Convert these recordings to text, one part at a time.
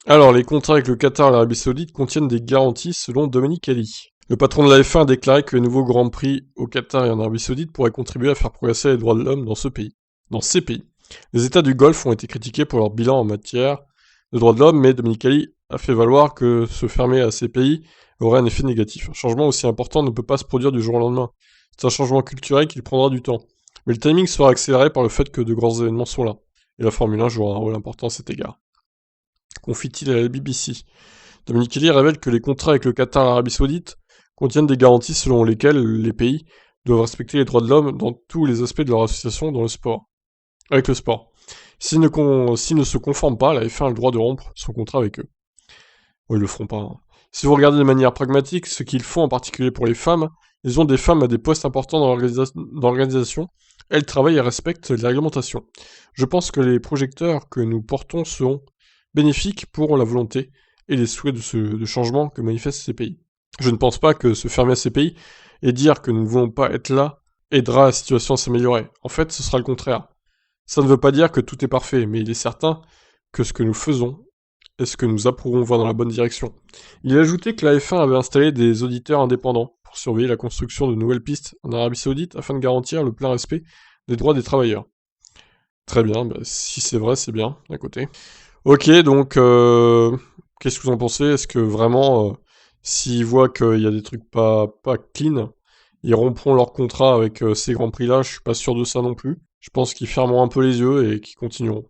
Alors, les contrats avec le Qatar et l'Arabie Saoudite contiennent des garanties selon Dominique Ali. Le patron de la F1 a déclaré que les nouveaux Grands Prix au Qatar et en Arabie Saoudite pourraient contribuer à faire progresser les droits de l'homme dans ce pays. Dans ces pays. Les États du Golfe ont été critiqués pour leur bilan en matière de droits de l'homme, mais Dominique Ali a fait valoir que se fermer à ces pays aurait un effet négatif. Un changement aussi important ne peut pas se produire du jour au lendemain. C'est un changement culturel qui prendra du temps. Mais le timing sera accéléré par le fait que de grands événements sont là. Et la Formule 1 jouera un rôle important à cet égard. Confie-t-il à la BBC. Dominique Kelly révèle que les contrats avec le Qatar et l'Arabie Saoudite contiennent des garanties selon lesquelles les pays doivent respecter les droits de l'homme dans tous les aspects de leur association dans le sport, avec le sport. S'ils ne se conforment pas, la F1 a le droit de rompre son contrat avec eux. Bon, ils le feront pas, hein. Si vous regardez de manière pragmatique ce qu'ils font en particulier pour les femmes, ils ont des femmes à des postes importants dans l'organisation, elles travaillent et respectent les réglementations. Je pense que les projecteurs que nous portons seront bénéfiques pour la volonté et les souhaits de changement que manifestent ces pays. Je ne pense pas que se fermer à ces pays et dire que nous ne voulons pas être là aidera la situation à s'améliorer. En fait, ce sera le contraire. Ça ne veut pas dire que tout est parfait, mais il est certain que ce que nous faisons et ce que nous approuvons va dans la bonne direction. Il a ajouté que la F1 avait installé des auditeurs indépendants pour surveiller la construction de nouvelles pistes en Arabie Saoudite afin de garantir le plein respect des droits des travailleurs. Très bien, bah, si c'est vrai, c'est bien, d'un côté. Ok, donc, qu'est-ce que vous en pensez? Est-ce que vraiment, s'ils voient qu'il y a des trucs pas clean, ils rompront leur contrat avec ces grands prix-là? Je suis pas sûr de ça non plus. Je pense qu'ils fermeront un peu les yeux et qu'ils continueront.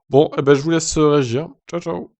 Bon, eh ben, je vous laisse réagir. Ciao, ciao.